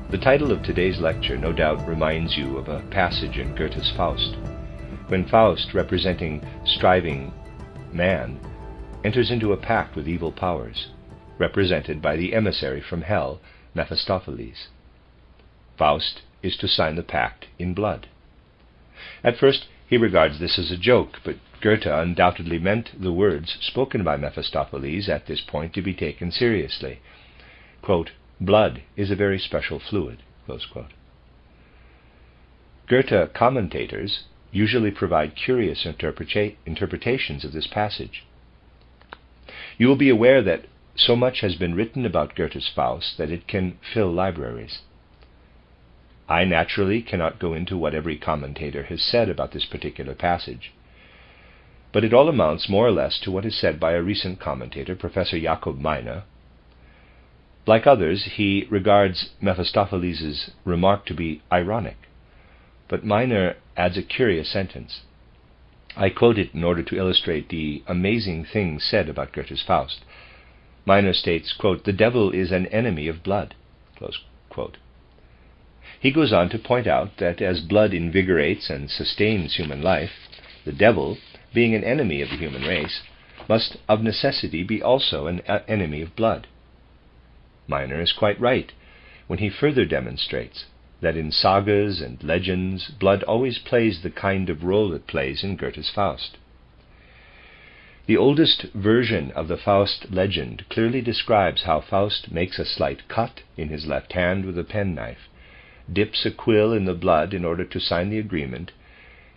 The title of today's lecture no doubt reminds you of a passage in Goethe's Faust, when Faust, representing striving man, enters into a pact with evil powers, represented by the emissary from hell, Mephistopheles. Faust is to sign the pact in blood. At first he regards this as a joke, but Goethe undoubtedly meant the words spoken by Mephistopheles at this point to be taken seriously. Quote, "Blood is a very special fluid." Close quote. Goethe commentators usually provide curious interpretations of this passage. You will be aware that so much has been written about Goethe's Faust that it can fill libraries. I naturally cannot go into what every commentator has said about this particular passage, but it all amounts more or less to what is said by a recent commentator, Professor Jakob Meine. Like others, he regards Mephistopheles' remark to be ironic, but Meine adds a curious sentence. I quote it in order to illustrate the amazing things said about Goethe's Faust. Meine states, quote, "The devil is an enemy of blood." Close quote. He goes on to point out that as blood invigorates and sustains human life, the devil, being an enemy of the human race, must of necessity be also an enemy of blood. Meine is quite right when he further demonstrates that in sagas and legends, blood always plays the kind of role it plays in Goethe's Faust. The oldest version of the Faust legend clearly describes how Faust makes a slight cut in his left hand with a penknife, dips a quill in the blood in order to sign the agreement,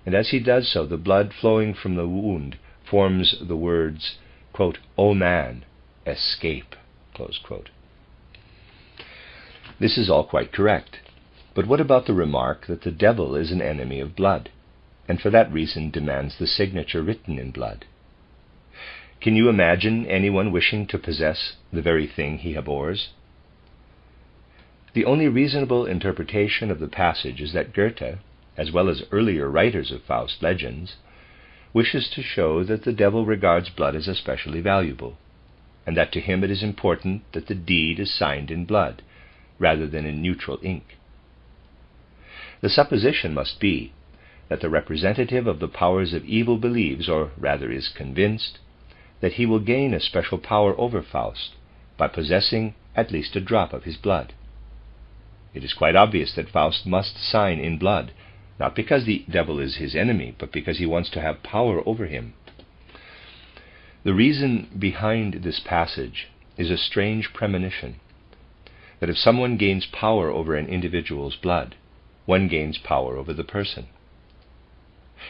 and as he does so, the blood flowing from the wound forms the words, quote, "O man, escape." Close quote. This is all quite correct, but what about the remark that the devil is an enemy of blood, and for that reason demands the signature written in blood? Can you imagine anyone wishing to possess the very thing he abhors? The only reasonable interpretation of the passage is that Goethe, as well as earlier writers of Faust legends, wishes to show that the devil regards blood as especially valuable, and that to him it is important that the deed is signed in blood, rather than in neutral ink. The supposition must be that the representative of the powers of evil believes, or rather is convinced, that he will gain a special power over Faust by possessing at least a drop of his blood. It is quite obvious that Faust must sign in blood, not because the devil is his enemy, but because he wants to have power over him. The reason behind this passage is a strange premonition, that if someone gains power over an individual's blood, one gains power over the person.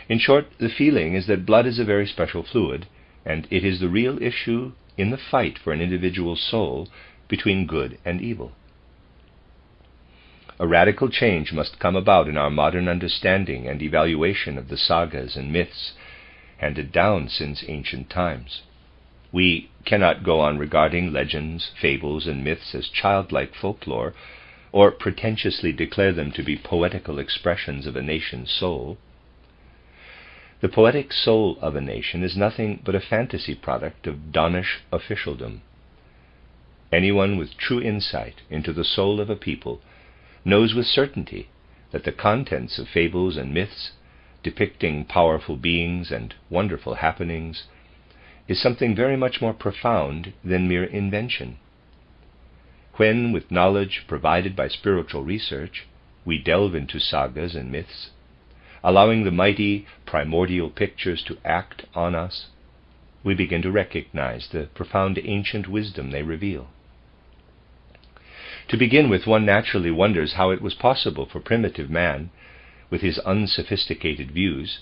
In short, the feeling is that blood is a very special fluid, and it is the real issue in the fight for an individual's soul between good and evil. A radical change must come about in our modern understanding and evaluation of the sagas and myths handed down since ancient times. We cannot go on regarding legends, fables, and myths as childlike folklore, or pretentiously declare them to be poetical expressions of a nation's soul. The poetic soul of a nation is nothing but a fantasy product of donnish officialdom. Anyone with true insight into the soul of a people knows with certainty that the contents of fables and myths, depicting powerful beings and wonderful happenings, is something very much more profound than mere invention. When, with knowledge provided by spiritual research, we delve into sagas and myths, allowing the mighty primordial pictures to act on us, we begin to recognize the profound ancient wisdom they reveal. To begin with, one naturally wonders how it was possible for primitive man, with his unsophisticated views,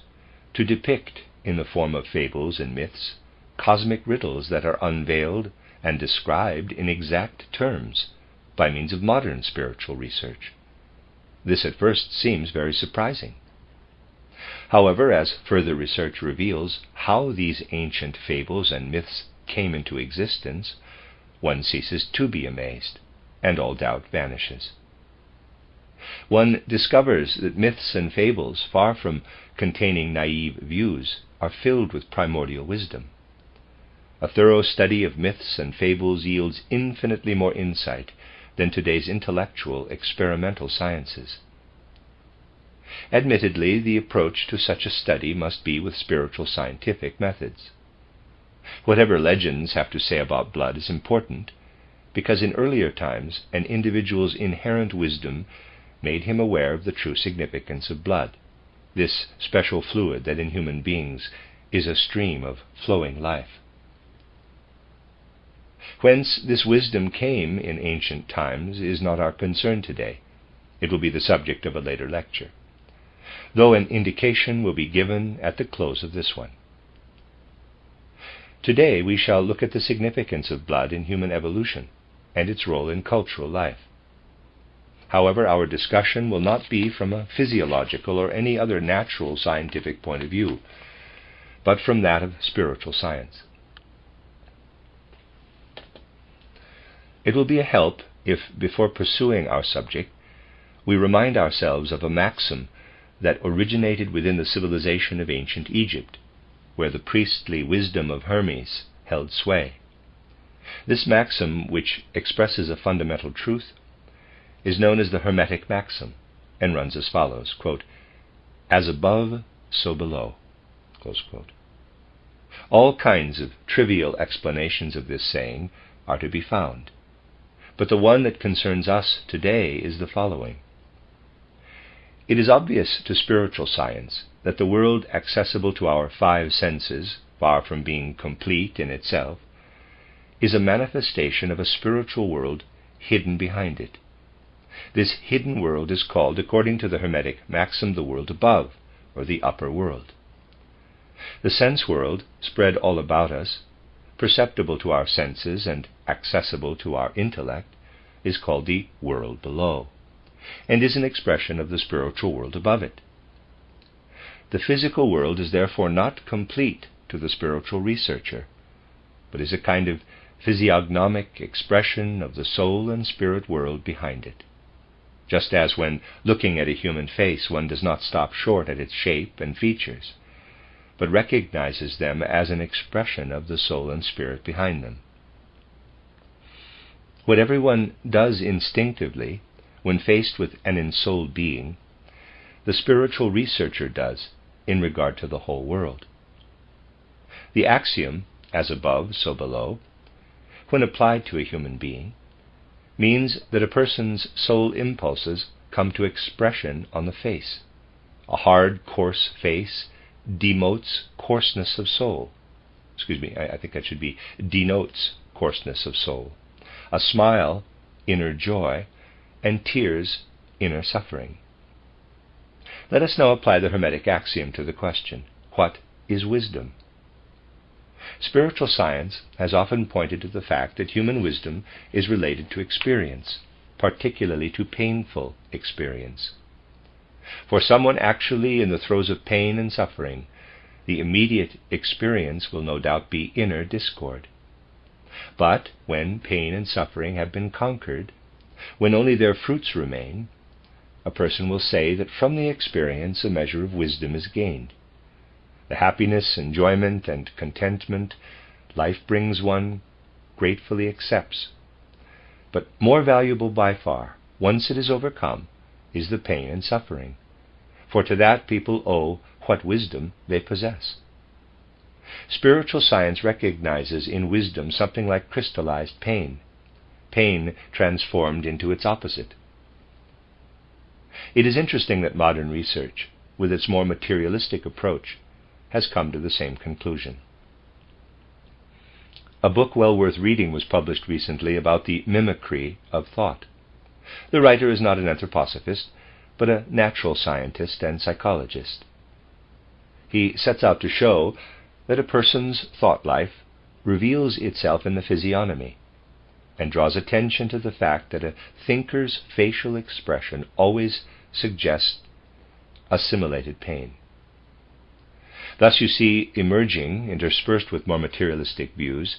to depict, in the form of fables and myths, cosmic riddles that are unveiled and described in exact terms by means of modern spiritual research. This at first seems very surprising. However, as further research reveals how these ancient fables and myths came into existence, one ceases to be amazed, and all doubt vanishes. One discovers that myths and fables, far from containing naive views, are filled with primordial wisdom. A thorough study of myths and fables yields infinitely more insight than today's intellectual, experimental sciences. Admittedly, the approach to such a study must be with spiritual scientific methods. Whatever legends have to say about blood is important, because in earlier times an individual's inherent wisdom made him aware of the true significance of blood, this special fluid that in human beings is a stream of flowing life. Whence this wisdom came in ancient times is not our concern today. It will be the subject of a later lecture, though an indication will be given at the close of this one. Today we shall look at the significance of blood in human evolution and its role in cultural life. However, our discussion will not be from a physiological or any other natural scientific point of view, but from that of spiritual science. It will be a help if, before pursuing our subject, we remind ourselves of a maxim that originated within the civilization of ancient Egypt, where the priestly wisdom of Hermes held sway. This maxim, which expresses a fundamental truth, is known as the Hermetic maxim, and runs as follows, quote, "As above, so below." Close quote. All kinds of trivial explanations of this saying are to be found, but the one that concerns us today is the following. It is obvious to spiritual science that the world accessible to our five senses, far from being complete in itself, is a manifestation of a spiritual world hidden behind it. This hidden world is called, according to the Hermetic maxim, the world above, or the upper world. The sense world, spread all about us, perceptible to our senses and accessible to our intellect, is called the world below, and is an expression of the spiritual world above it. The physical world is therefore not complete to the spiritual researcher, but is a kind of physiognomic expression of the soul and spirit world behind it. Just as when looking at a human face one does not stop short at its shape and features, but recognizes them as an expression of the soul and spirit behind them. What everyone does instinctively when faced with an ensouled being, the spiritual researcher does in regard to the whole world. The axiom, "as above, so below," when applied to a human being, means that a person's soul impulses come to expression on the face. A hard, coarse face demotes coarseness of soul. I think that should be denotes coarseness of soul. A smile, inner joy, and tears, inner suffering. Let us now apply the Hermetic axiom to the question, what is wisdom? Spiritual science has often pointed to the fact that human wisdom is related to experience, particularly to painful experience. For someone actually in the throes of pain and suffering, the immediate experience will no doubt be inner discord. But when pain and suffering have been conquered, when only their fruits remain, a person will say that from the experience a measure of wisdom is gained. The happiness, enjoyment, and contentment life brings one gratefully accepts. But more valuable by far, once it is overcome, is the pain and suffering, for to that people owe what wisdom they possess. Spiritual science recognizes in wisdom something like crystallized pain, pain transformed into its opposite. It is interesting that modern research, with its more materialistic approach, has come to the same conclusion. A book well worth reading was published recently about the mimicry of thought. The writer is not an anthroposophist, but a natural scientist and psychologist. He sets out to show that a person's thought life reveals itself in the physiognomy, and draws attention to the fact that a thinker's facial expression always suggests assimilated pain. Thus you see emerging, interspersed with more materialistic views,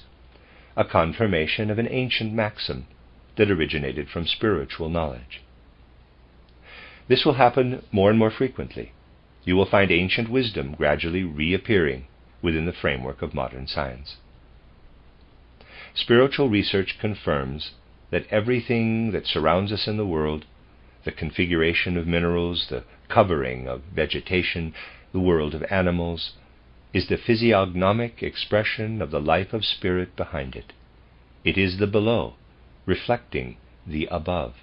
a confirmation of an ancient maxim that originated from spiritual knowledge. This will happen more and more frequently. You will find ancient wisdom gradually reappearing within the framework of modern science. Spiritual research confirms that everything that surrounds us in the world, the configuration of minerals, the covering of vegetation, the world of animals, is the physiognomic expression of the life of spirit behind it. It is the below, reflecting the above.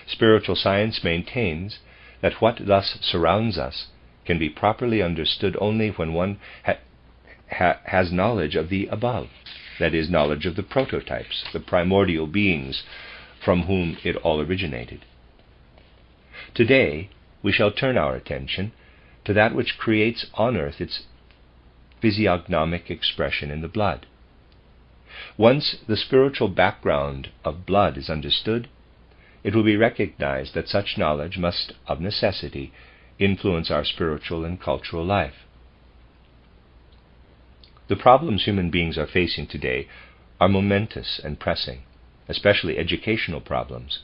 Spiritual science maintains that what thus surrounds us can be properly understood only when one has knowledge of the above, that is, knowledge of the prototypes, the primordial beings from whom it all originated. Today, we shall turn our attention to that which creates on earth its physiognomic expression in the blood. Once the spiritual background of blood is understood, it will be recognized that such knowledge must, of necessity, influence our spiritual and cultural life. The problems human beings are facing today are momentous and pressing, especially educational problems,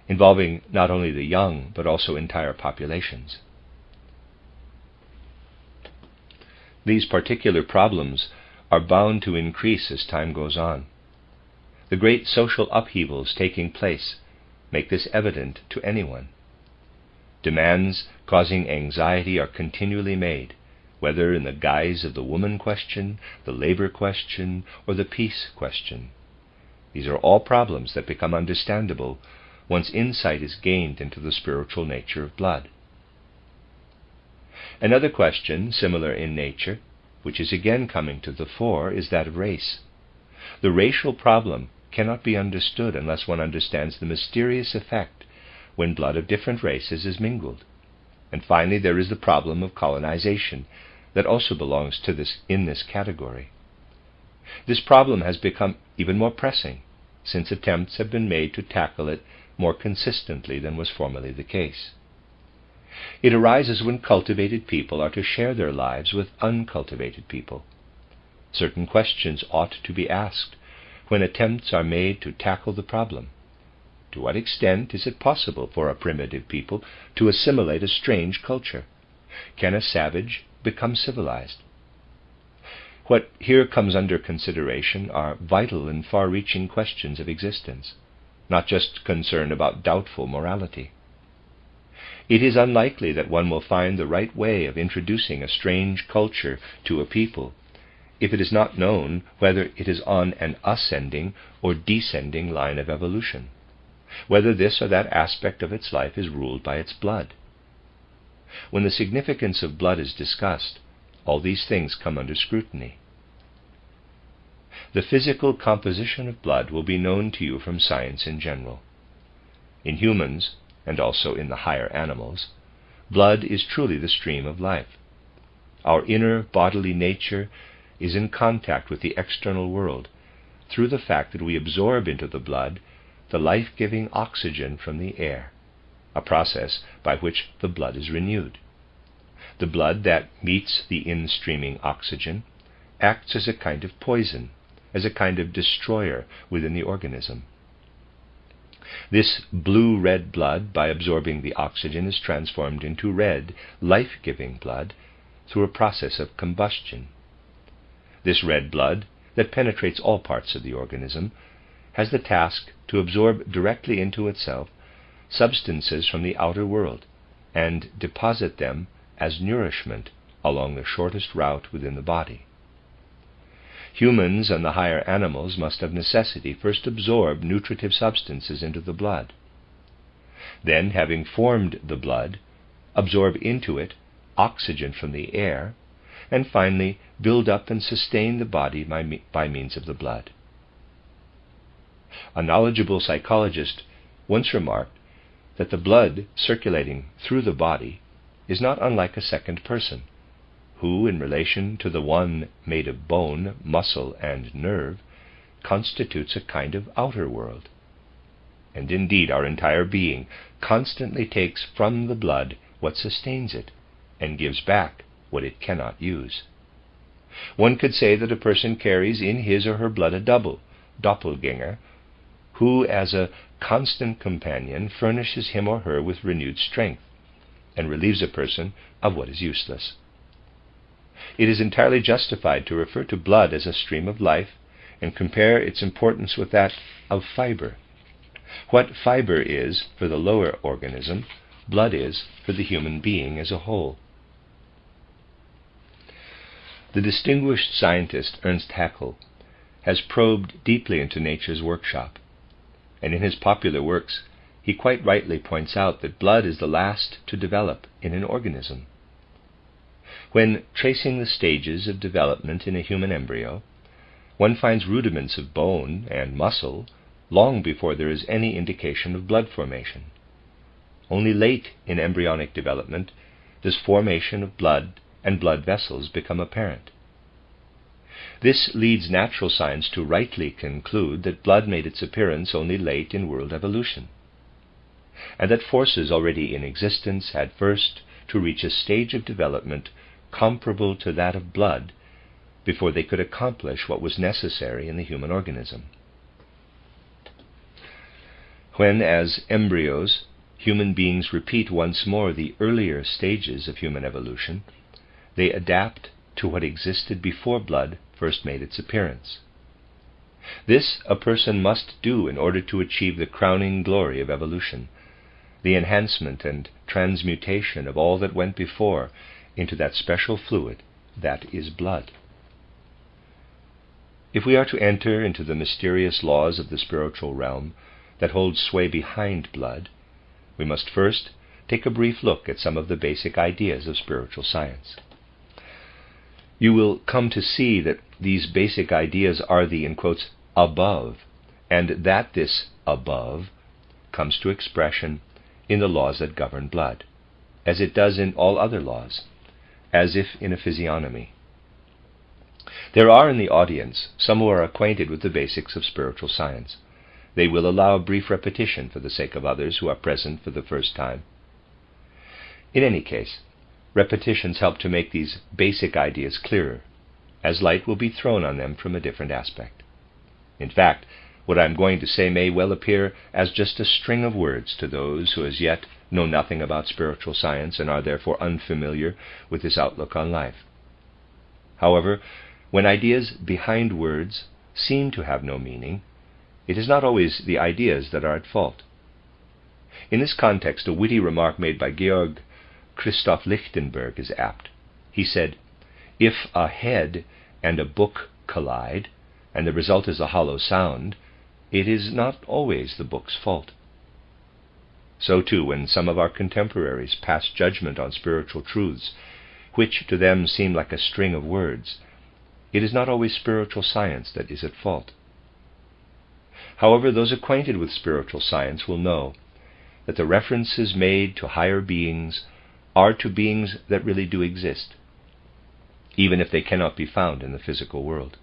involving not only the young but also entire populations. These particular problems are bound to increase as time goes on. The great social upheavals taking place make this evident to anyone. Demands causing anxiety are continually made, whether in the guise of the woman question, the labor question, or the peace question. These are all problems that become understandable once insight is gained into the spiritual nature of blood. Another question, similar in nature, which is again coming to the fore, is that of race. The racial problem cannot be understood unless one understands the mysterious effect when blood of different races is mingled. And finally, there is the problem of colonization that also belongs to in this category. This problem has become even more pressing since attempts have been made to tackle it more consistently than was formerly the case. It arises when cultivated people are to share their lives with uncultivated people. Certain questions ought to be asked when attempts are made to tackle the problem. To what extent is it possible for a primitive people to assimilate a strange culture? Can a savage become civilized? What here comes under consideration are vital and far-reaching questions of existence, not just concern about doubtful morality. It is unlikely that one will find the right way of introducing a strange culture to a people if it is not known whether it is on an ascending or descending line of evolution, whether this or that aspect of its life is ruled by its blood. When the significance of blood is discussed, all these things come under scrutiny. The physical composition of blood will be known to you from science in general. In humans, and also in the higher animals, blood is truly the stream of life. Our inner bodily nature is in contact with the external world through the fact that we absorb into the blood the life-giving oxygen from the air, a process by which the blood is renewed. The blood that meets the in-streaming oxygen acts as a kind of poison, as a kind of destroyer within the organism. This blue-red blood, by absorbing the oxygen, is transformed into red, life-giving blood through a process of combustion. This red blood, that penetrates all parts of the organism, has the task to absorb directly into itself substances from the outer world and deposit them as nourishment along the shortest route within the body. Humans and the higher animals must of necessity first absorb nutritive substances into the blood. Then, having formed the blood, absorb into it oxygen from the air, and finally build up and sustain the body by means of the blood. A knowledgeable psychologist once remarked that the blood circulating through the body is not unlike a second person, who, in relation to the one made of bone, muscle, and nerve, constitutes a kind of outer world. And indeed, our entire being constantly takes from the blood what sustains it, and gives back what it cannot use. One could say that a person carries in his or her blood a doppelganger, who as a constant companion furnishes him or her with renewed strength, and relieves a person of what is useless. It is entirely justified to refer to blood as a stream of life and compare its importance with that of fiber. What fiber is for the lower organism, blood is for the human being as a whole. The distinguished scientist Ernst Haeckel has probed deeply into nature's workshop, and in his popular works he quite rightly points out that blood is the last to develop in an organism. When tracing the stages of development in a human embryo, one finds rudiments of bone and muscle long before there is any indication of blood formation. Only late in embryonic development does formation of blood and blood vessels become apparent. This leads natural science to rightly conclude that blood made its appearance only late in world evolution, and that forces already in existence had first to reach a stage of development comparable to that of blood before they could accomplish what was necessary in the human organism. When, as embryos, human beings repeat once more the earlier stages of human evolution, they adapt to what existed before blood first made its appearance. This a person must do in order to achieve the crowning glory of evolution, the enhancement and transmutation of all that went before into that special fluid that is blood. If we are to enter into the mysterious laws of the spiritual realm that hold sway behind blood, we must first take a brief look at some of the basic ideas of spiritual science. You will come to see that these basic ideas are the, in quotes, above, and that this above comes to expression in the laws that govern blood, as it does in all other laws, as if in a physiognomy. There are in the audience some who are acquainted with the basics of spiritual science. They will allow a brief repetition for the sake of others who are present for the first time. In any case, repetitions help to make these basic ideas clearer, as light will be thrown on them from a different aspect. In fact, what I am going to say may well appear as just a string of words to those who as yet know nothing about spiritual science and are therefore unfamiliar with this outlook on life. However, when ideas behind words seem to have no meaning, it is not always the ideas that are at fault. In this context, a witty remark made by Georg Christoph Lichtenberg is apt. He said, "If a head and a book collide, and the result is a hollow sound, it is not always the book's fault." So too, when some of our contemporaries pass judgment on spiritual truths, which to them seem like a string of words, it is not always spiritual science that is at fault. However, those acquainted with spiritual science will know that the references made to higher beings are to beings that really do exist, even if they cannot be found in the physical world.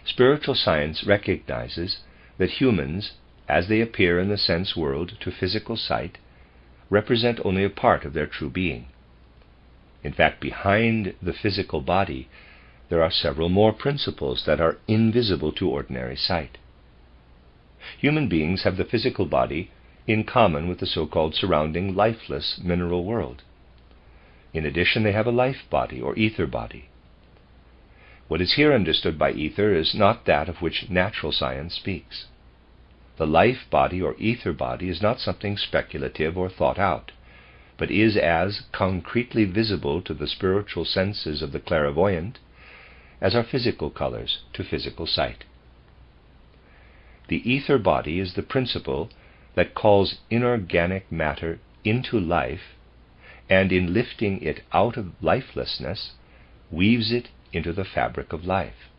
Spiritual science recognizes that humans, as they appear in the sense world to physical sight, represent only a part of their true being. In fact, behind the physical body, there are several more principles that are invisible to ordinary sight. Human beings have the physical body in common with the so-called surrounding lifeless mineral world. In addition, they have a life body or ether body. What is here understood by ether is not that of which natural science speaks. The life body or ether body is not something speculative or thought out, but is as concretely visible to the spiritual senses of the clairvoyant as are physical colors to physical sight. The ether body is the principle that calls inorganic matter into life, and in lifting it out of lifelessness, weaves it into the fabric of life.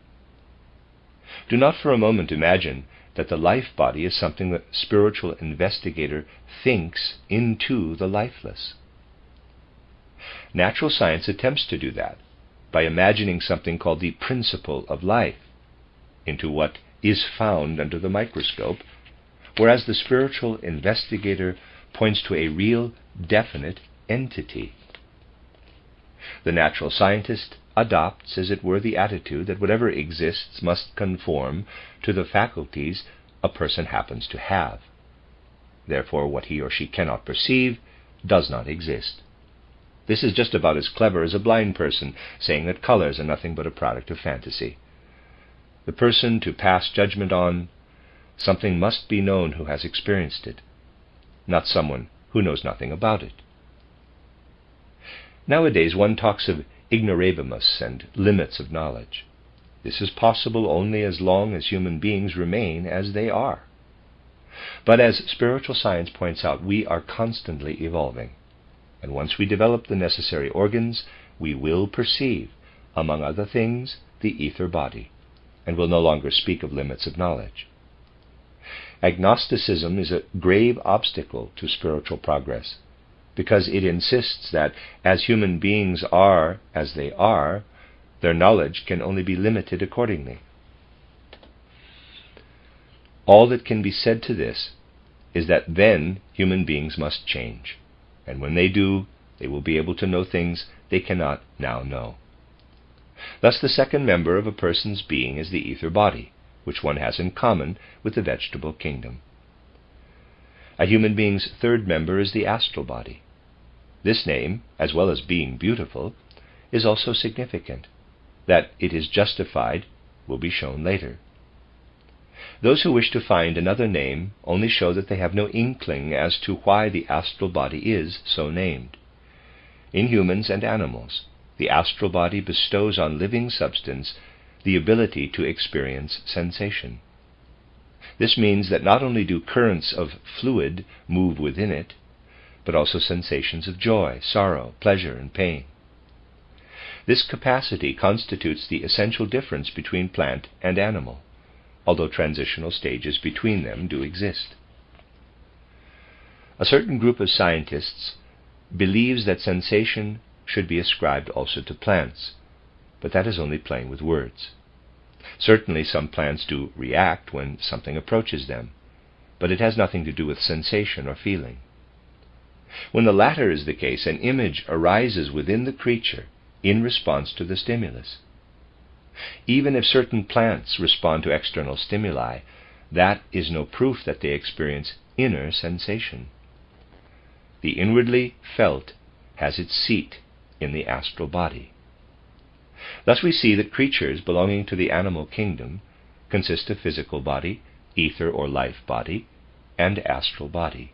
Do not for a moment imagine that the life body is something the spiritual investigator thinks into the lifeless. Natural science attempts to do that by imagining something called the principle of life into what is found under the microscope, whereas the spiritual investigator points to a real, definite entity. The natural scientist adopts, as it were, the attitude that whatever exists must conform to the faculties a person happens to have. Therefore, what he or she cannot perceive does not exist. This is just about as clever as a blind person saying that colors are nothing but a product of fantasy. the person to pass judgment on, something must be known who has experienced it, not someone who knows nothing about it. Nowadays one talks of ignorabimus and limits of knowledge. This is possible only as long as human beings remain as they are. But as spiritual science points out, we are constantly evolving, and once we develop the necessary organs, we will perceive, among other things, the ether body, and will no longer speak of limits of knowledge. Agnosticism is a grave obstacle to spiritual progress, because it insists that as human beings are as they are, their knowledge can only be limited accordingly. All that can be said to this is that then human beings must change, and when they do, they will be able to know things they cannot now know. Thus the second member of a person's being is the ether body, which one has in common with the vegetable kingdom. A human being's third member is the astral body. This name, as well as being beautiful, is also significant. That it is justified will be shown later. Those who wish to find another name only show that they have no inkling as to why the astral body is so named. In humans and animals, the astral body bestows on living substance the ability to experience sensation. This means that not only do currents of fluid move within it, but also sensations of joy, sorrow, pleasure, and pain. This capacity constitutes the essential difference between plant and animal, although transitional stages between them do exist. A certain group of scientists believes that sensation should be ascribed also to plants, but that is only playing with words. Certainly some plants do react when something approaches them, but it has nothing to do with sensation or feeling. When the latter is the case, an image arises within the creature in response to the stimulus. Even if certain plants respond to external stimuli, that is no proof that they experience inner sensation. The inwardly felt has its seat in the astral body. Thus we see that creatures belonging to the animal kingdom consist of physical body, ether or life body, and astral body.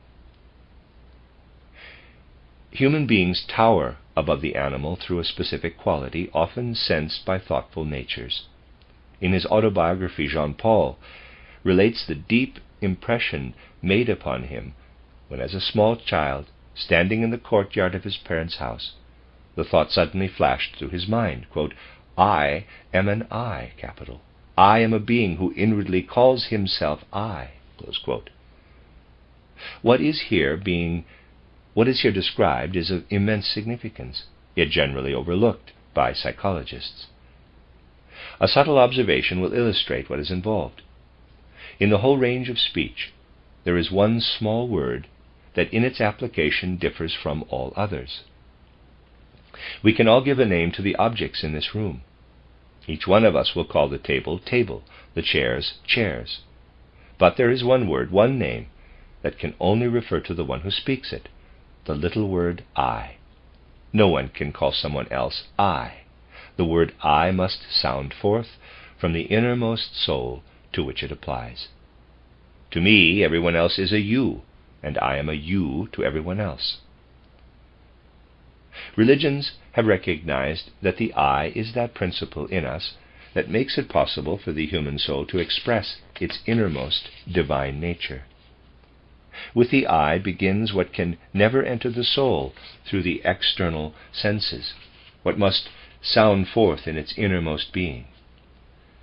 Human beings tower above the animal through a specific quality, often sensed by thoughtful natures. In his autobiography, Jean-Paul relates the deep impression made upon him when, as a small child, standing in the courtyard of his parents' house, the thought suddenly flashed through his mind, quote, "I am an I, capital. I am a being who inwardly calls himself I," close quote. What is here described is of immense significance, yet generally overlooked by psychologists. A subtle observation will illustrate what is involved. In the whole range of speech, there is one small word that in its application differs from all others. We can all give a name to the objects in this room. Each one of us will call the table, table, the chairs, chairs. But there is one word, one name, that can only refer to the one who speaks it, the little word I. No one can call someone else I. The word I must sound forth from the innermost soul to which it applies. To me, everyone else is a you, and I am a you to everyone else. Religions have recognized that the I is that principle in us that makes it possible for the human soul to express its innermost divine nature. With the I begins what can never enter the soul through the external senses, what must sound forth in its innermost being.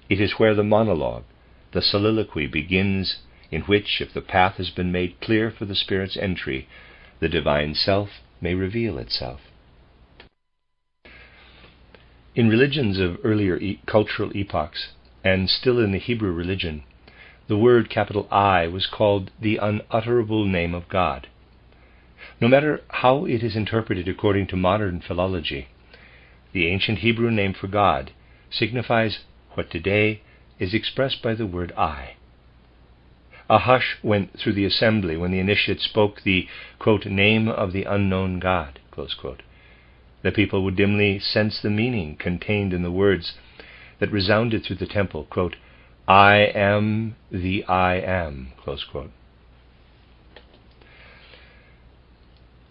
It is where the monologue, the soliloquy begins, in which, if the path has been made clear for the spirit's entry, the divine self may reveal itself. In religions of earlier cultural epochs, and still in the Hebrew religion, the word capital I was called the unutterable name of God. No matter how it is interpreted according to modern philology, the ancient Hebrew name for God signifies what today is expressed by the word I. A hush went through the assembly when the initiate spoke the, quote, name of the unknown God, close quote. The people would dimly sense the meaning contained in the words that resounded through the temple, quote, I am the I am, close quote.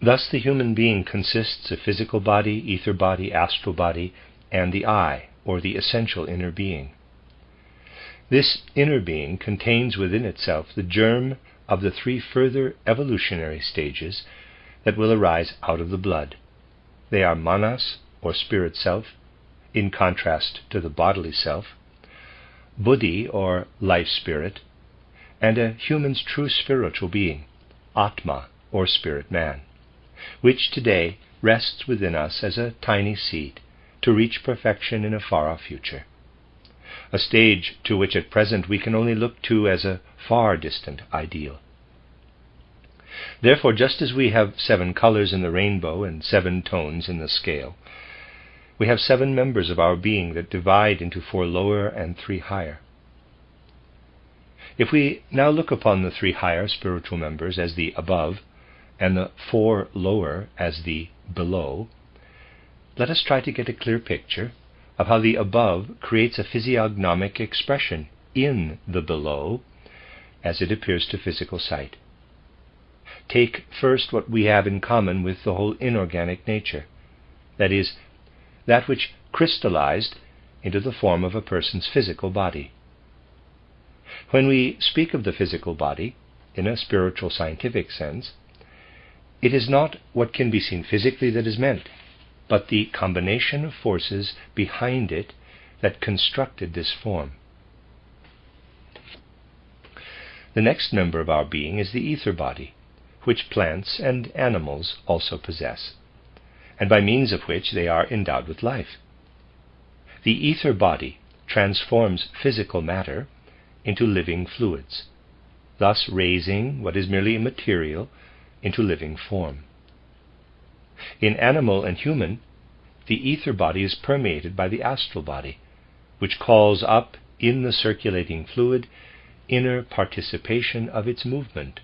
Thus the human being consists of physical body, ether body, astral body, and the I, or the essential inner being. This inner being contains within itself the germ of the three further evolutionary stages that will arise out of the blood. They are manas, or spirit self, in contrast to the bodily self, buddhi, or life spirit, and a human's true spiritual being, atma, or spirit man, which today rests within us as a tiny seed to reach perfection in a far-off future, a stage to which at present we can only look to as a far distant ideal. Therefore, just as we have 7 colors in the rainbow and 7 tones in the scale, we have 7 members of our being that divide into 4 lower and 3 higher. If we now look upon the 3 higher spiritual members as the above, and the 4 lower as the below, let us try to get a clear picture of how the above creates a physiognomic expression in the below as it appears to physical sight. Take first what we have in common with the whole inorganic nature, that is, that which crystallized into the form of a person's physical body. When we speak of the physical body, in a spiritual scientific sense, it is not what can be seen physically that is meant, but the combination of forces behind it that constructed this form. The next member of our being is the ether body, which plants and animals also possess, and by means of which they are endowed with life. The ether body transforms physical matter into living fluids, thus raising what is merely immaterial into living form. In animal and human, the ether body is permeated by the astral body, which calls up in the circulating fluid inner participation of its movement,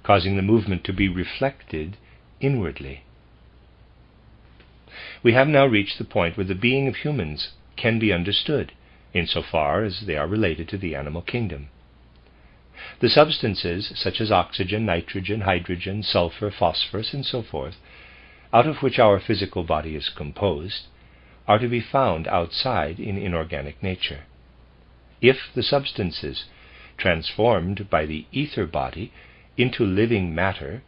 causing the movement to be reflected inwardly. We have now reached the point where the being of humans can be understood, insofar as they are related to the animal kingdom. The substances, such as oxygen, nitrogen, hydrogen, sulfur, phosphorus, and so forth, out of which our physical body is composed, are to be found outside in inorganic nature. If the substances, transformed by the ether body into living matter,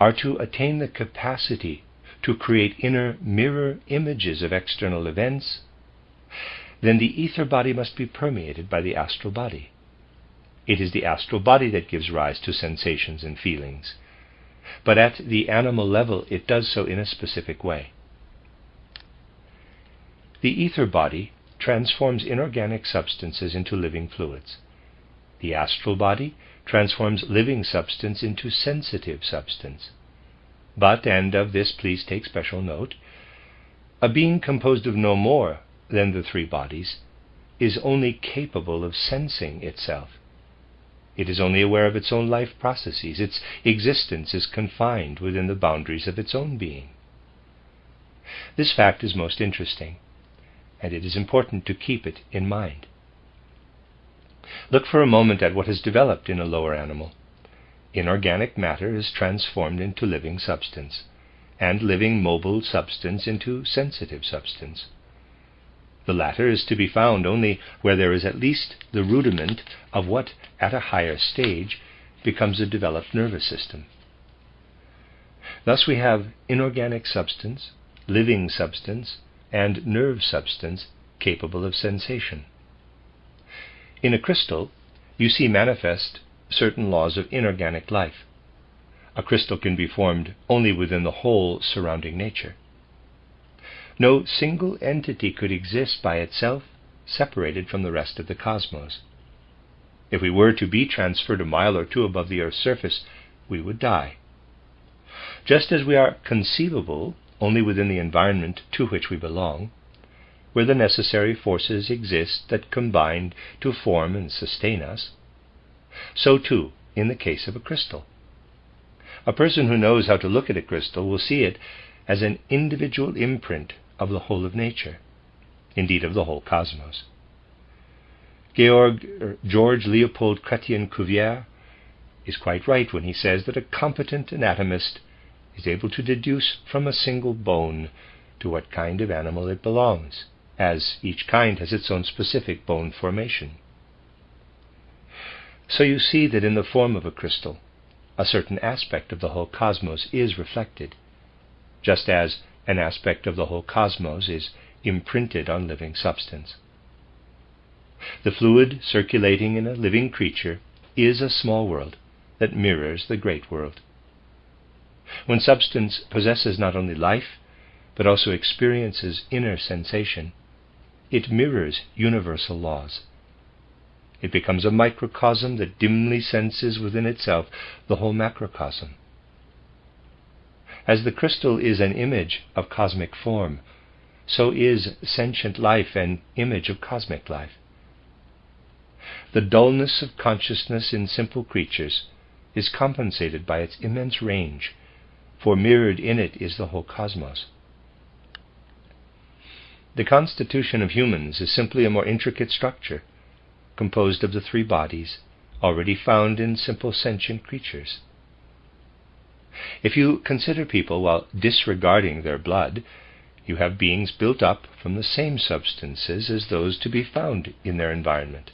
are to attain the capacity to create inner mirror images of external events, then the ether body must be permeated by the astral body. It is the astral body that gives rise to sensations and feelings, but at the animal level it does so in a specific way. The ether body transforms inorganic substances into living fluids. The astral body transforms living substance into sensitive substance. But, and of this please take special note, a being composed of no more than the 3 bodies is only capable of sensing itself. It is only aware of its own life processes. Its existence is confined within the boundaries of its own being. This fact is most interesting, and it is important to keep it in mind. Look for a moment at what has developed in a lower animal. Inorganic matter is transformed into living substance, and living mobile substance into sensitive substance. The latter is to be found only where there is at least the rudiment of what, at a higher stage, becomes a developed nervous system. Thus we have inorganic substance, living substance, and nerve substance capable of sensation. In a crystal, you see manifest certain laws of inorganic life. A crystal can be formed only within the whole surrounding nature. No single entity could exist by itself, separated from the rest of the cosmos. If we were to be transferred a mile or 2 above the Earth's surface, we would die. Just as we are conceivable only within the environment to which we belong, where the necessary forces exist that combine to form and sustain us, so too in the case of a crystal. A person who knows how to look at a crystal will see it as an individual imprint of the whole of nature, indeed of the whole cosmos. George Leopold Chrétien Cuvier is quite right when he says that a competent anatomist is able to deduce from a single bone to what kind of animal it belongs, as each kind has its own specific bone formation. So you see that in the form of a crystal, a certain aspect of the whole cosmos is reflected, just as an aspect of the whole cosmos is imprinted on living substance. The fluid circulating in a living creature is a small world that mirrors the great world. When substance possesses not only life, but also experiences inner sensation, it mirrors universal laws. It becomes a microcosm that dimly senses within itself the whole macrocosm. As the crystal is an image of cosmic form, so is sentient life an image of cosmic life. The dullness of consciousness in simple creatures is compensated by its immense range, for mirrored in it is the whole cosmos. The constitution of humans is simply a more intricate structure, composed of the three bodies already found in simple sentient creatures. If you consider people while disregarding their blood, you have beings built up from the same substances as those to be found in their environment.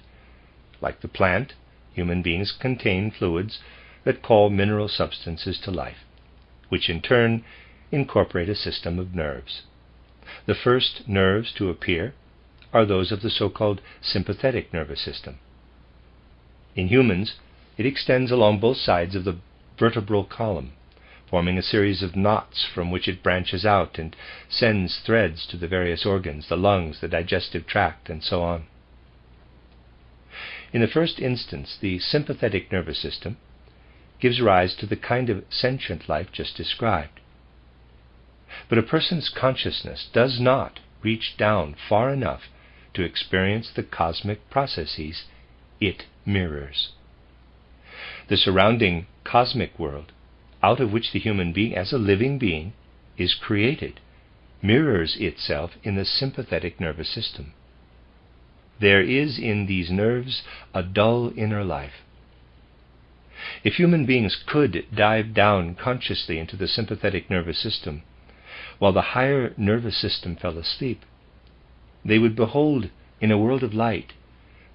Like the plant, human beings contain fluids that call mineral substances to life, which in turn incorporate a system of nerves. The first nerves to appear are those of the so-called sympathetic nervous system. In humans, it extends along both sides of the vertebral column, forming a series of knots from which it branches out and sends threads to the various organs, the lungs, the digestive tract, and so on. In the first instance, the sympathetic nervous system gives rise to the kind of sentient life just described. But a person's consciousness does not reach down far enough to experience the cosmic processes it mirrors. The surrounding cosmic world, out of which the human being as a living being is created, mirrors itself in the sympathetic nervous system. There is in these nerves a dull inner life. If human beings could dive down consciously into the sympathetic nervous system, while the higher nervous system fell asleep, they would behold in a world of light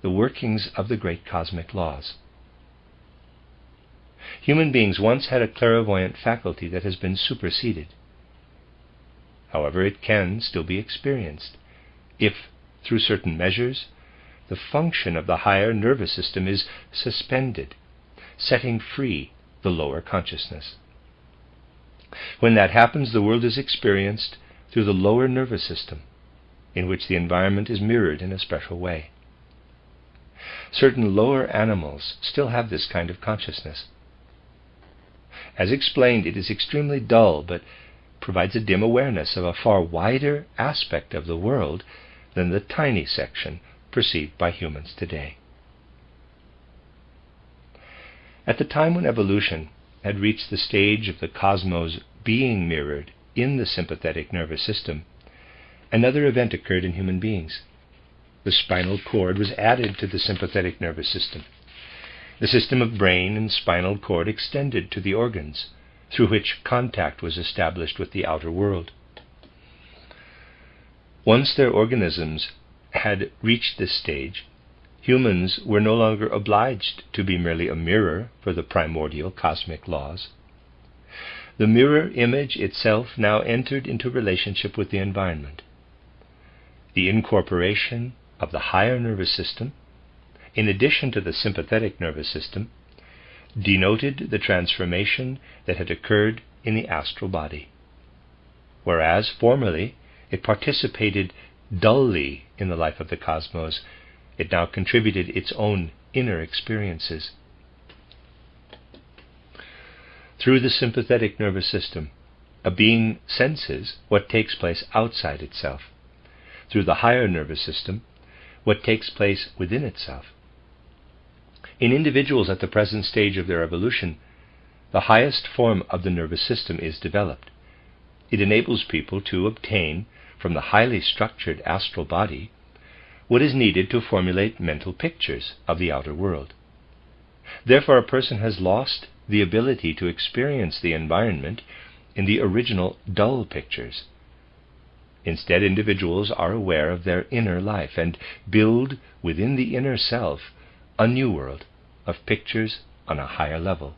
the workings of the great cosmic laws. Human beings once had a clairvoyant faculty that has been superseded. However, it can still be experienced if, through certain measures, the function of the higher nervous system is suspended, setting free the lower consciousness. When that happens, the world is experienced through the lower nervous system, in which the environment is mirrored in a special way. Certain lower animals still have this kind of consciousness. As explained, it is extremely dull, but provides a dim awareness of a far wider aspect of the world than the tiny section perceived by humans today. At the time when evolution had reached the stage of the cosmos being mirrored in the sympathetic nervous system, another event occurred in human beings. The spinal cord was added to the sympathetic nervous system. The system of brain and spinal cord extended to the organs, through which contact was established with the outer world. Once their organisms had reached this stage, humans were no longer obliged to be merely a mirror for the primordial cosmic laws. The mirror image itself now entered into relationship with the environment. The incorporation of the higher nervous system, in addition to the sympathetic nervous system, denoted the transformation that had occurred in the astral body. Whereas formerly it participated dully in the life of the cosmos, it now contributed its own inner experiences. Through the sympathetic nervous system, a being senses what takes place outside itself. Through the higher nervous system, what takes place within itself. In individuals at the present stage of their evolution, the highest form of the nervous system is developed. It enables people to obtain from the highly structured astral body what is needed to formulate mental pictures of the outer world. Therefore, a person has lost the ability to experience the environment in the original dull pictures. Instead, individuals are aware of their inner life and build within the inner self a new world of pictures on a higher level.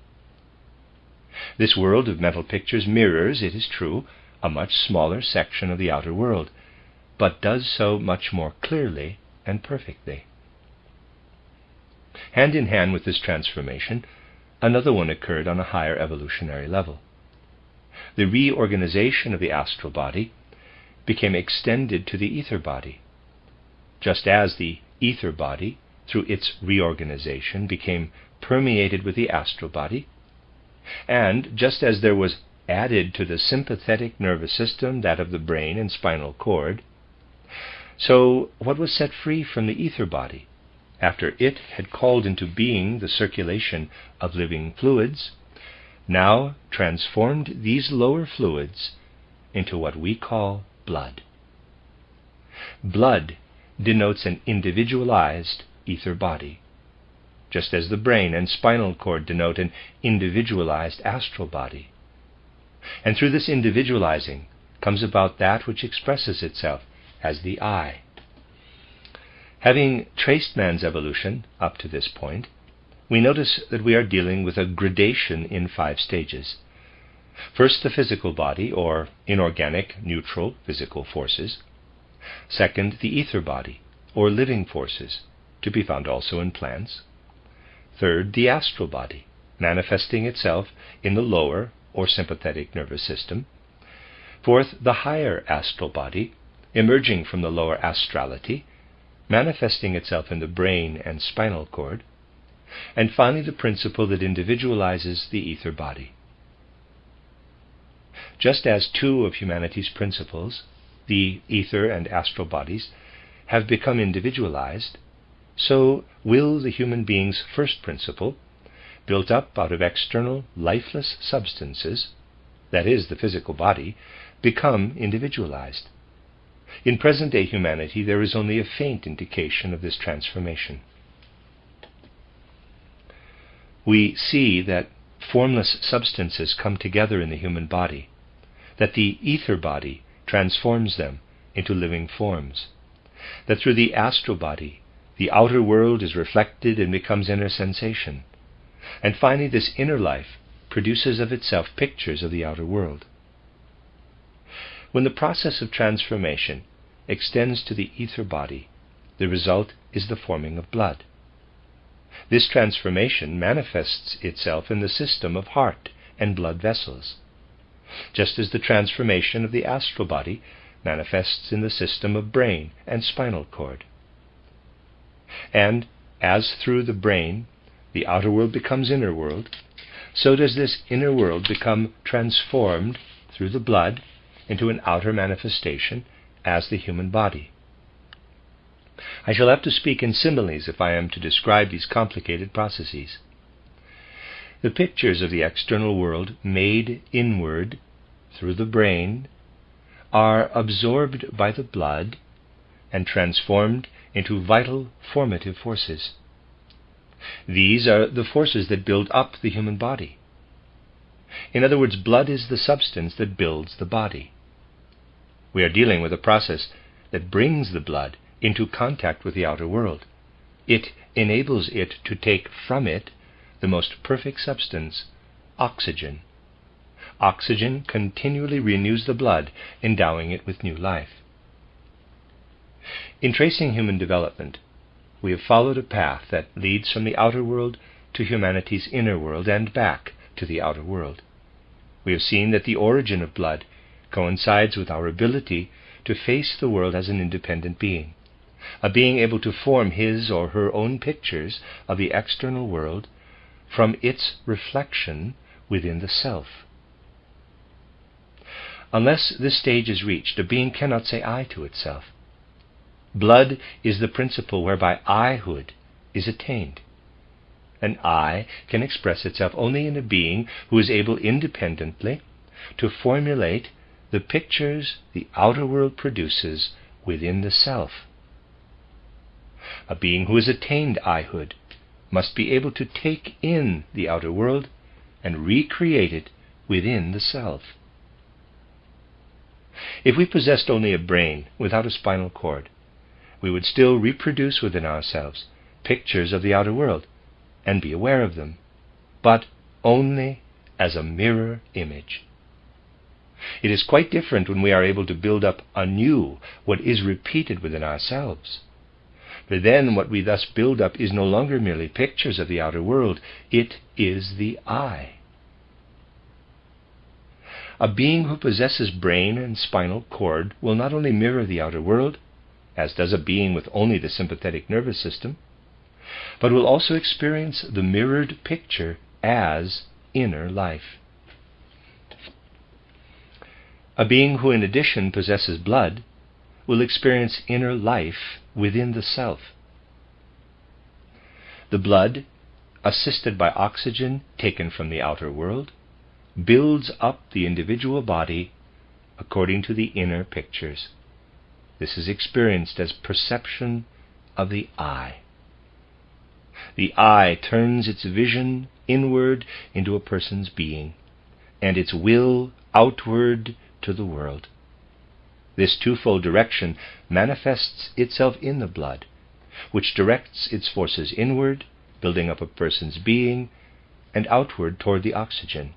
This world of mental pictures mirrors, it is true, a much smaller section of the outer world, but does so much more clearly and perfectly. Hand in hand with this transformation, another one occurred on a higher evolutionary level. The reorganization of the astral body became extended to the ether body, just as the ether body, through its reorganization, became permeated with the astral body, and just as there was added to the sympathetic nervous system that of the brain and spinal cord, so what was set free from the ether body, after it had called into being the circulation of living fluids, now transformed these lower fluids into what we call blood. Blood denotes an individualized ether body, just as the brain and spinal cord denote an individualized astral body. And through this individualizing comes about that which expresses itself as the I. Having traced man's evolution up to this point, we notice that we are dealing with a gradation in 5 stages. First, the physical body, or inorganic, neutral, physical forces. Second, the ether body, or living forces, to be found also in plants. Third, the astral body, manifesting itself in the lower, or sympathetic nervous system. Fourth, the higher astral body, emerging from the lower astrality, manifesting itself in the brain and spinal cord. And finally, the principle that individualizes the ether body. Just as 2 of humanity's principles, the ether and astral bodies, have become individualized, so will the human being's first principle, built up out of external lifeless substances, that is, the physical body, become individualized. In present-day humanity, there is only a faint indication of this transformation. We see that formless substances come together in the human body, that the ether body transforms them into living forms, that through the astral body the outer world is reflected and becomes inner sensation, and finally this inner life produces of itself pictures of the outer world. When the process of transformation extends to the ether body, the result is the forming of blood. This transformation manifests itself in the system of heart and blood vessels, just as the transformation of the astral body manifests in the system of brain and spinal cord. And as through the brain the outer world becomes inner world, so does this inner world become transformed through the blood into an outer manifestation as the human body. I shall have to speak in similes if I am to describe these complicated processes. The pictures of the external world made inward through the brain are absorbed by the blood and transformed into vital formative forces. These are the forces that build up the human body. In other words, blood is the substance that builds the body. We are dealing with a process that brings the blood into contact with the outer world. It enables it to take from it the most perfect substance, oxygen. Oxygen continually renews the blood, endowing it with new life. In tracing human development, we have followed a path that leads from the outer world to humanity's inner world and back to the outer world. We have seen that the origin of blood coincides with our ability to face the world as an independent being, a being able to form his or her own pictures of the external world from its reflection within the self. Unless this stage is reached, a being cannot say I to itself. Blood is the principle whereby I-hood is attained. An I can express itself only in a being who is able independently to formulate the pictures the outer world produces within the self. A being who has attained I-hood must be able to take in the outer world and recreate it within the self. If we possessed only a brain without a spinal cord, we would still reproduce within ourselves pictures of the outer world and be aware of them, but only as a mirror image. It is quite different when we are able to build up anew what is repeated within ourselves. For then what we thus build up is no longer merely pictures of the outer world, it is the I. A being who possesses brain and spinal cord will not only mirror the outer world, as does a being with only the sympathetic nervous system, but will also experience the mirrored picture as inner life. A being who in addition possesses blood will experience inner life within the self. The blood, assisted by oxygen taken from the outer world, builds up the individual body according to the inner pictures. This is experienced as perception of the I. The I turns its vision inward into a person's being, and its will outward to the world. This twofold direction manifests itself in the blood, which directs its forces inward, building up a person's being, and outward toward the oxygen.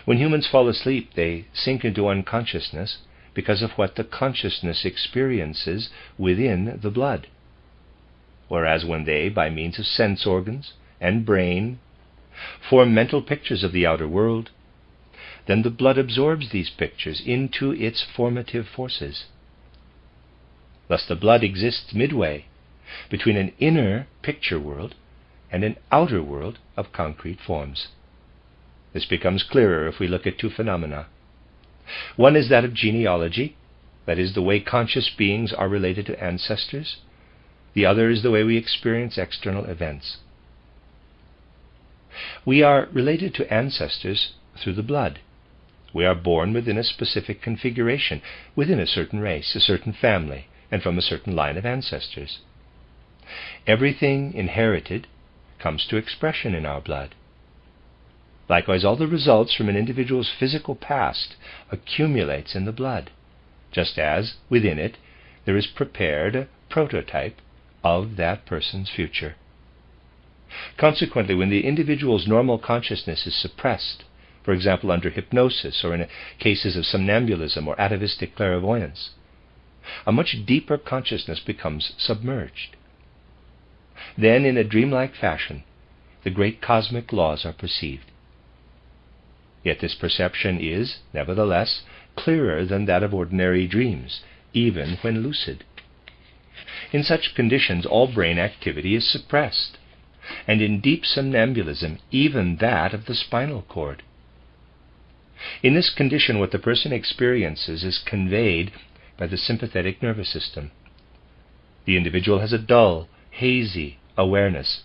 When humans fall asleep, they sink into unconsciousness because of what the consciousness experiences within the blood. Whereas when they, by means of sense organs and brain, form mental pictures of the outer world, then the blood absorbs these pictures into its formative forces. Thus the blood exists midway between an inner picture world and an outer world of concrete forms. This becomes clearer if we look at two phenomena. One is that of genealogy, that is, the way conscious beings are related to ancestors. The other is the way we experience external events. We are related to ancestors through the blood. We are born within a specific configuration, within a certain race, a certain family, and from a certain line of ancestors. Everything inherited comes to expression in our blood. Likewise, all the results from an individual's physical past accumulates in the blood, just as, within it, there is prepared a prototype of that person's future. Consequently, when the individual's normal consciousness is suppressed, for example under hypnosis or in cases of somnambulism or atavistic clairvoyance, a much deeper consciousness becomes submerged. Then, in a dreamlike fashion, the great cosmic laws are perceived. Yet this perception is, nevertheless, clearer than that of ordinary dreams, even when lucid. In such conditions, all brain activity is suppressed, and in deep somnambulism, even that of the spinal cord. In this condition, what the person experiences is conveyed by the sympathetic nervous system. The individual has a dull, hazy awareness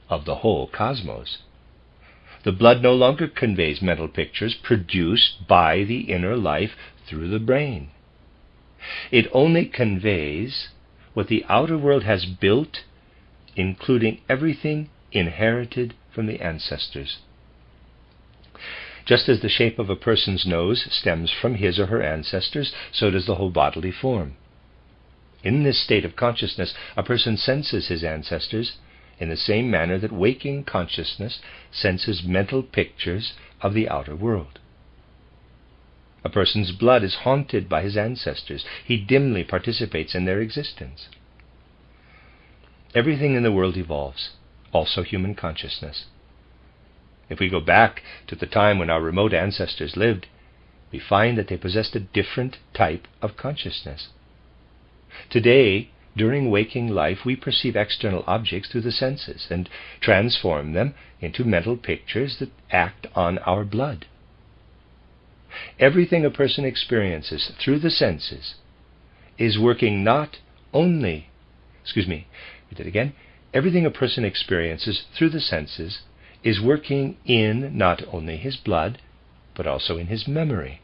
of the whole cosmos. The blood no longer conveys mental pictures produced by the inner life through the brain. It only conveys what the outer world has built, including everything inherited from the ancestors. Just as the shape of a person's nose stems from his or her ancestors, so does the whole bodily form. In this state of consciousness, a person senses his ancestors in the same manner that waking consciousness senses mental pictures of the outer world. A person's blood is haunted by his ancestors. He dimly participates in their existence. Everything in the world evolves, also human consciousness. If we go back to the time when our remote ancestors lived, we find that they possessed a different type of consciousness. Today, during waking life, we perceive external objects through the senses and transform them into mental pictures that act on our blood. Everything a person experiences through the senses is working not only, everything a person experiences through the senses is working in not only his blood, but also in his memory.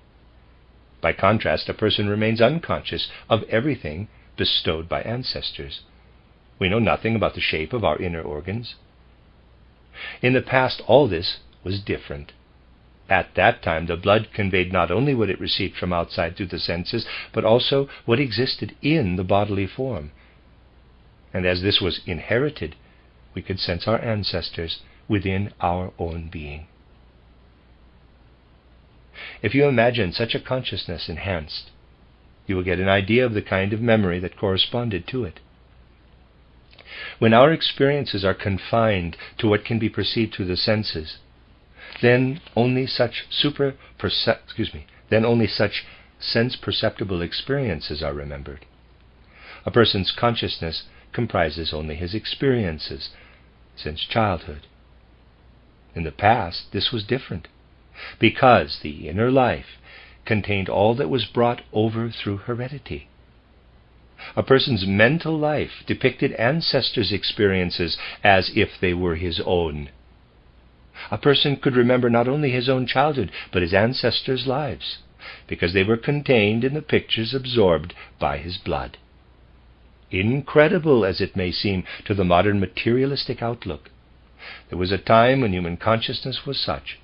By contrast, a person remains unconscious of everything bestowed by ancestors, We know nothing about the shape of our inner organs. In the past, all this was different. At that time, the blood conveyed not only what it received from outside through the senses, but also what existed in the bodily form. And as this was inherited, we could sense our ancestors within our own being. If you imagine such a consciousness enhanced, you will get an idea of the kind of memory that corresponded to it. When our experiences are confined to what can be perceived through the senses, then only such sense-perceptible experiences are remembered. A person's consciousness comprises only his experiences since childhood. In the past, this was different, because the inner life contained all that was brought over through heredity. A person's mental life depicted ancestors' experiences as if they were his own. A person could remember not only his own childhood, but his ancestors' lives, because they were contained in the pictures absorbed by his blood. Incredible as it may seem to the modern materialistic outlook, there was a time when human consciousness was such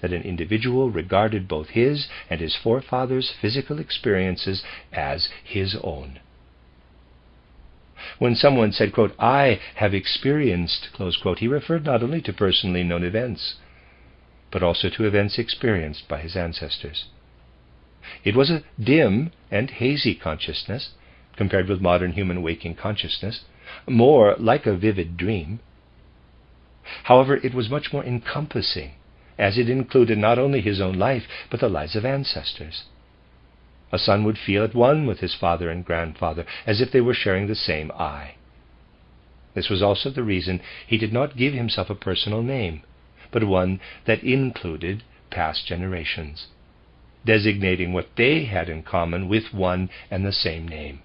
that an individual regarded both his and his forefathers' physical experiences as his own. When someone said, quote, "I have experienced," close quote, he referred not only to personally known events, but also to events experienced by his ancestors. It was a dim and hazy consciousness, compared with modern human waking consciousness, more like a vivid dream. However, it was much more encompassing, as it included not only his own life, but the lives of ancestors. A son would feel at one with his father and grandfather, as if they were sharing the same I. This was also the reason he did not give himself a personal name, but one that included past generations, designating what they had in common with one and the same name.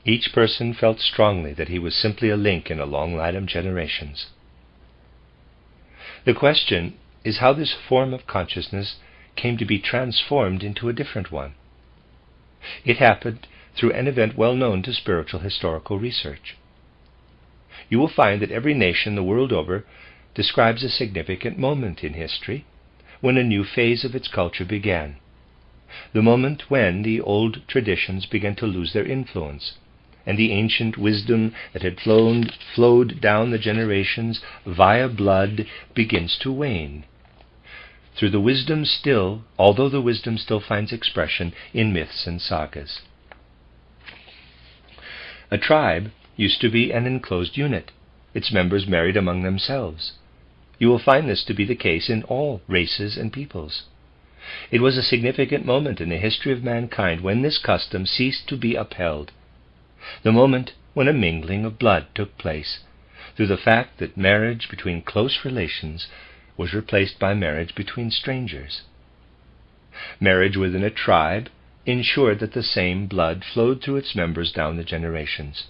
Each person felt strongly that he was simply a link in a long line of generations. The question is how this form of consciousness came to be transformed into a different one. It happened through an event well known to spiritual historical research. You will find that every nation the world over describes a significant moment in history when a new phase of its culture began, the moment when the old traditions began to lose their influence, and the ancient wisdom that had flowed down the generations via blood begins to wane. Although the wisdom still finds expression in myths and sagas. A tribe used to be an enclosed unit. Its members married among themselves. You will find this to be the case in all races and peoples. It was a significant moment in the history of mankind when this custom ceased to be upheld, the moment when a mingling of blood took place, through the fact that marriage between close relations was replaced by marriage between strangers. Marriage within a tribe ensured that the same blood flowed through its members down the generations.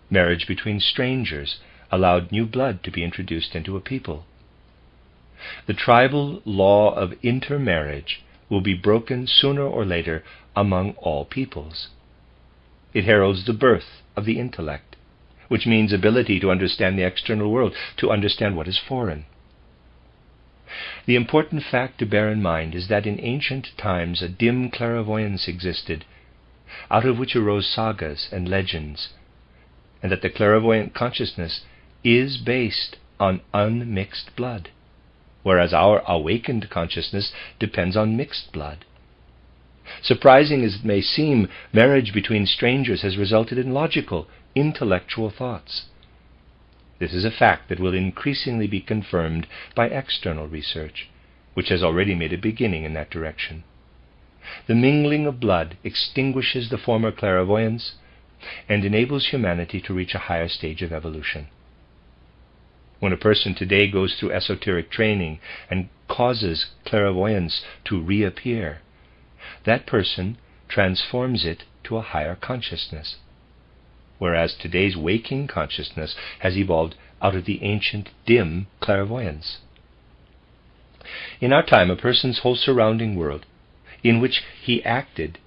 Marriage between strangers allowed new blood to be introduced into a people. The tribal law of intermarriage will be broken sooner or later among all peoples. It heralds the birth of the intellect, which means ability to understand the external world, to understand what is foreign. The important fact to bear in mind is that in ancient times a dim clairvoyance existed, out of which arose sagas and legends, and that the clairvoyant consciousness is based on unmixed blood, whereas our awakened consciousness depends on mixed blood. Surprising as it may seem, marriage between strangers has resulted in logical, intellectual thoughts. This is a fact that will increasingly be confirmed by external research, which has already made a beginning in that direction. The mingling of blood extinguishes the former clairvoyance and enables humanity to reach a higher stage of evolution. When a person today goes through esoteric training and causes clairvoyance to reappear, that person transforms it to a higher consciousness, whereas today's waking consciousness has evolved out of the ancient dim clairvoyance. In our time, a person's whole surrounding world, in which he acted,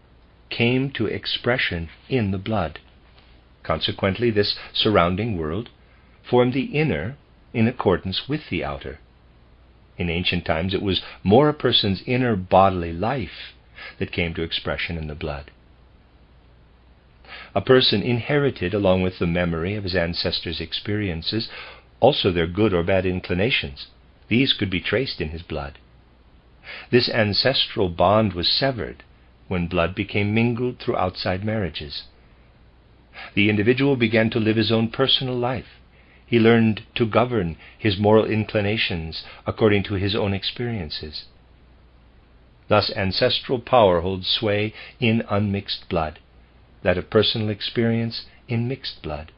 came to expression in the blood. Consequently, this surrounding world formed the inner in accordance with the outer. In ancient times, it was more a person's inner bodily life that came to expression in the blood. A person inherited, along with the memory of his ancestors' experiences, also their good or bad inclinations. These could be traced in his blood. This ancestral bond was severed when blood became mingled through outside marriages. The individual began to live his own personal life. He learned to govern his moral inclinations according to his own experiences. Thus, ancestral power holds sway in unmixed blood, that of personal experience in mixed blood.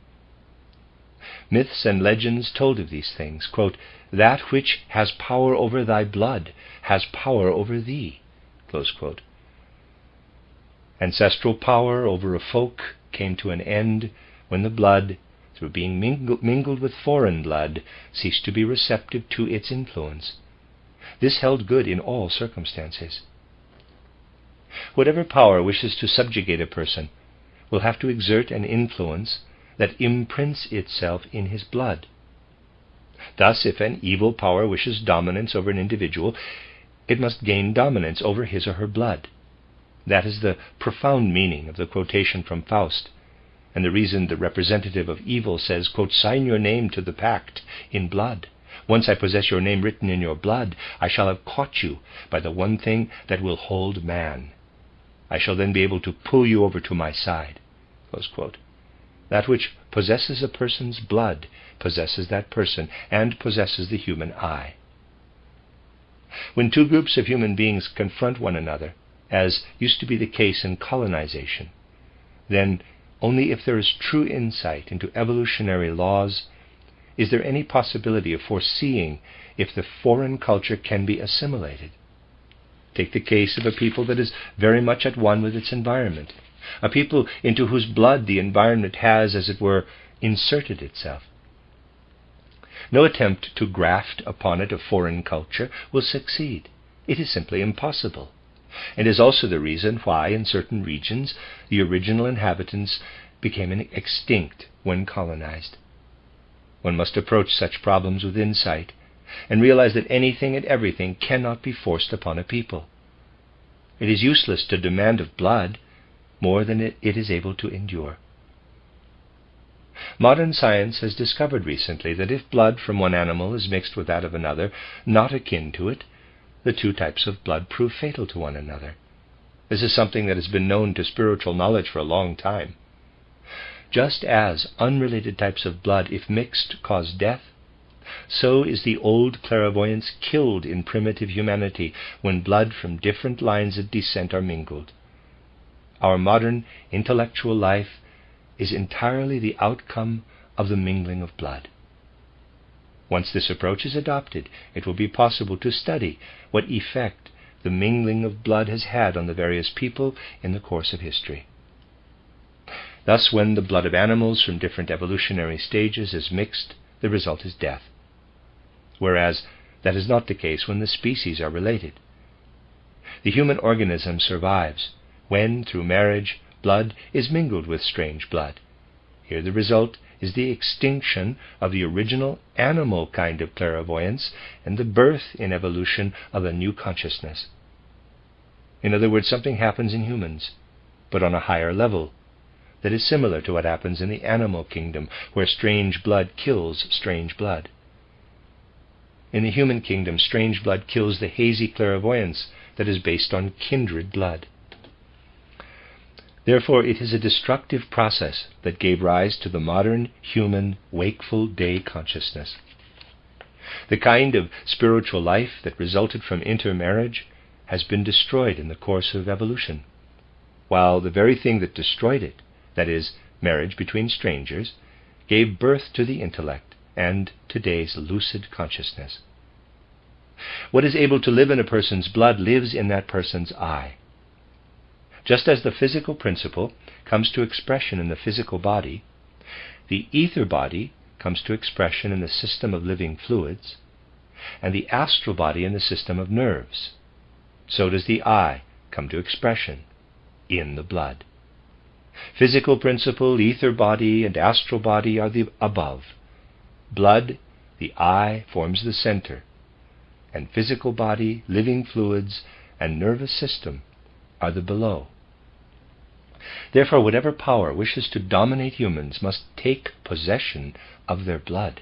Myths and legends told of these things. Quote, "That which has power over thy blood has power over thee." Close quote. Ancestral power over a folk came to an end when the blood, through being mingled with foreign blood, ceased to be receptive to its influence. This held good in all circumstances. Whatever power wishes to subjugate a person will have to exert an influence that imprints itself in his blood. Thus, if an evil power wishes dominance over an individual, it must gain dominance over his or her blood. That is the profound meaning of the quotation from Faust, and the reason the representative of evil says, quote, "Sign your name to the pact in blood. Once I possess your name written in your blood, I shall have caught you by the one thing that will hold man. I shall then be able to pull you over to my side." Close quote. That which possesses a person's blood possesses that person and possesses the human I. When two groups of human beings confront one another, as used to be the case in colonization, then only if there is true insight into evolutionary laws is there any possibility of foreseeing if the foreign culture can be assimilated. Take the case of a people that is very much at one with its environment, a people into whose blood the environment has, as it were, inserted itself. No attempt to graft upon it a foreign culture will succeed. It is simply impossible, and is also the reason why in certain regions the original inhabitants became extinct when colonized. One must approach such problems with insight and realize that anything and everything cannot be forced upon a people. It is useless to demand of blood more than it is able to endure. Modern science has discovered recently that if blood from one animal is mixed with that of another not akin to it, the two types of blood prove fatal to one another. This is something that has been known to spiritual knowledge for a long time. Just as unrelated types of blood, if mixed, cause death, so is the old clairvoyance killed in primitive humanity when blood from different lines of descent are mingled. Our modern intellectual life is entirely the outcome of the mingling of blood. Once this approach is adopted, it will be possible to study what effect the mingling of blood has had on the various people in the course of history. Thus, when the blood of animals from different evolutionary stages is mixed, the result is death. Whereas that is not the case when the species are related. The human organism survives when, through marriage, blood is mingled with strange blood. Here the result is the extinction of the original animal kind of clairvoyance and the birth in evolution of a new consciousness. In other words, something happens in humans, but on a higher level, that is similar to what happens in the animal kingdom, where strange blood kills strange blood. In the human kingdom, strange blood kills the hazy clairvoyance that is based on kindred blood. Therefore, it is a destructive process that gave rise to the modern human wakeful day consciousness. The kind of spiritual life that resulted from intermarriage has been destroyed in the course of evolution, while the very thing that destroyed it, that is, marriage between strangers, gave birth to the intellect and today's lucid consciousness. What is able to live in a person's blood lives in that person's eye. Just as the physical principle comes to expression in the physical body, the ether body comes to expression in the system of living fluids, and the astral body in the system of nerves, so does the eye come to expression in the blood. Physical principle, ether body, and astral body are the above. Blood, the eye, forms the center, and physical body, living fluids, and nervous system are the below. Therefore, whatever power wishes to dominate humans must take possession of their blood.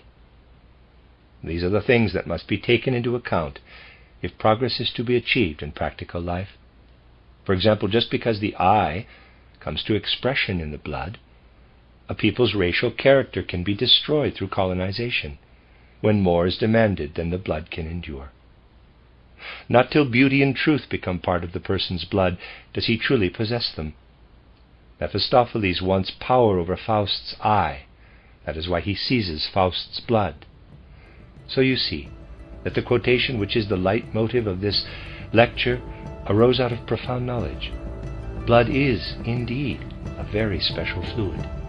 These are the things that must be taken into account if progress is to be achieved in practical life. For example, just because the eye comes to expression in the blood, a people's racial character can be destroyed through colonization, when more is demanded than the blood can endure. Not till beauty and truth become part of the person's blood does he truly possess them. Mephistopheles wants power over Faust's eye. That is why he seizes Faust's blood. So you see that the quotation, which is the leitmotif of this lecture, arose out of profound knowledge. Blood is, indeed, a very special fluid.